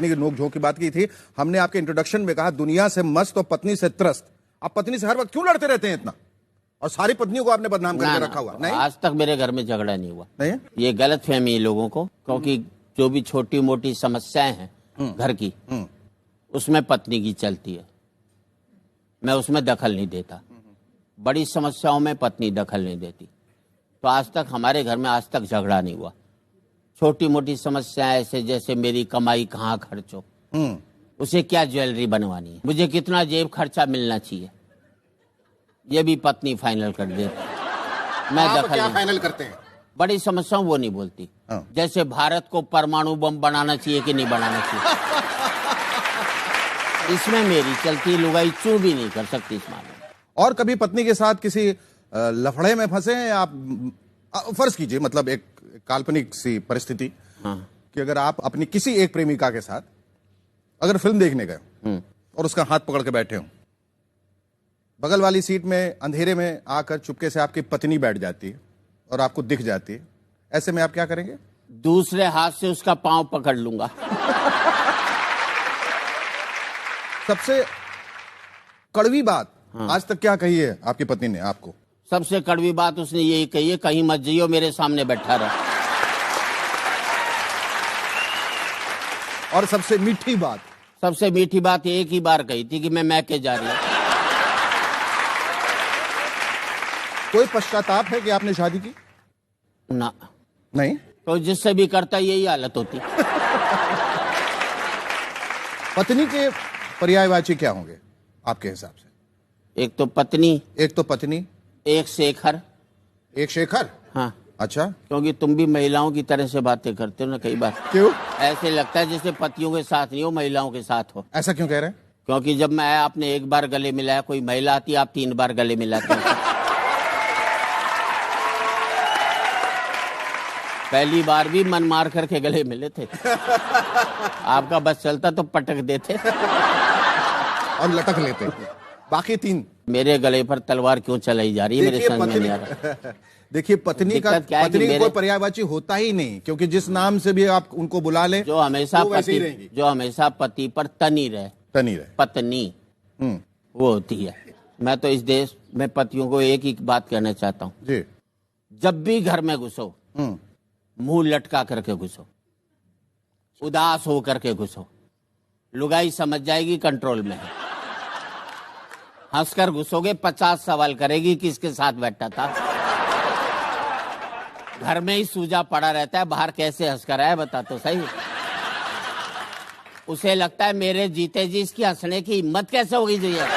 पत्नी की नोक-झोंक की बात की थी। हमने आपके इंट्रोडक्शन में कहा दुनिया से मस्त और पत्नी से त्रस्त। आप पत्नी से हर वक्त क्यों लड़ते रहते हैं इतना? और सारी पत्नियों को आपने बदनाम करके रखा हुआ? नहीं, आज तक मेरे घर में झगड़ा नहीं हुआ। नहीं, ये गलत फहमी है लोगों को, क्योंकि जो भी छोटी मोटी समस्याएं हैं घर की, उसमें पत्नी की चलती है, मैं उसमें दखल नहीं देता। बड़ी समस्याओं में पत्नी दखल नहीं देती। तो आज तक हमारे घर में आज तक झगड़ा नहीं हुआ। छोटी मोटी समस्याएं ऐसे जैसे मेरी कमाई कहाँ खर्च हो, उसे क्या ज्वेलरी बनवानी है, मुझे कितना जेब खर्चा मिलना चाहिए, ये भी पत्नी फाइनल कर देती। मैं आप दखल क्या नहीं। फाइनल करते हैं? बड़ी समस्याओं वो नहीं बोलती। जैसे भारत को परमाणु बम बनाना चाहिए कि नहीं बनाना चाहिए, इसमें मेरी चलती। लुगाई चू भी नहीं कर सकती इस मामले में। और कभी पत्नी के साथ किसी लफड़े में फंसे हैं आप? फर्ज कीजिए, मतलब एक काल्पनिक सी परिस्थिति कि अगर आप अपनी किसी एक प्रेमिका के साथ अगर फिल्म देखने गए और उसका हाथ पकड़ के बैठे हो, बगल वाली सीट में अंधेरे में आकर चुपके से आपकी पत्नी बैठ जाती है और आपको दिख जाती है, ऐसे में आप क्या करेंगे? दूसरे हाथ से उसका पांव पकड़ लूंगा। सबसे कड़वी बात आज तक क्या कही है आपकी पत्नी ने आपको? सबसे कड़वी बात उसने यही कही है, कहीं मत जाइयो, मेरे सामने बैठा रहा। और सबसे मीठी बात? सबसे मीठी बात एक ही बार कही थी कि मैं मैके जा रही हूं। कोई पश्चाताप है कि आपने शादी की? ना, नहीं। तो जिससे भी करता यही हालत होती। पत्नी के पर्यायवाची क्या होंगे आपके हिसाब से? एक तो पत्नी, एक तो पत्नी, एक शेखर। एक शेखर? हाँ, अच्छा, क्योंकि तुम भी महिलाओं की तरह से बातें करते हो ना कई बार। क्यों? ऐसे लगता है जैसे पतियों के साथ नहीं हो, महिलाओं के साथ हो। ऐसा क्यों कह रहे हैं? क्योंकि जब मैं आया आपने एक बार गले मिलाया, कोई महिला आती आप 3 बार गले मिलाते हैं। पहली बार भी मन मार करके गले मिले थे। आपका बस चलता तो पटक देते और लटक लेते। बाकी 3 मेरे गले पर तलवार क्यों चलाई जा रही है, मेरे समझ में नहीं आ रहा। देखिए पत्नी का कोई पर्यायवाची होता ही नहीं, क्योंकि जिस नाम से भी आप उनको बुला लें जो हमेशा पति पर तनी रहे, पत्नी वो होती है। मैं तो इस देश में पतियों को एक ही बात कहना चाहता हूँ जी, जब भी घर में घुसो मुंह लटका करके घुसो, उदास हो करके घुसो, लुगाई समझ जाएगी कंट्रोल में है। हंसकर घुसोगे 50 सवाल करेगी किसके साथ बैठा था। घर में ही सूजा पड़ा रहता है, बाहर कैसे हंसकर आया बता तो सही। उसे लगता है मेरे जीते जी इसकी हंसने की हिम्मत कैसे होगी जो ये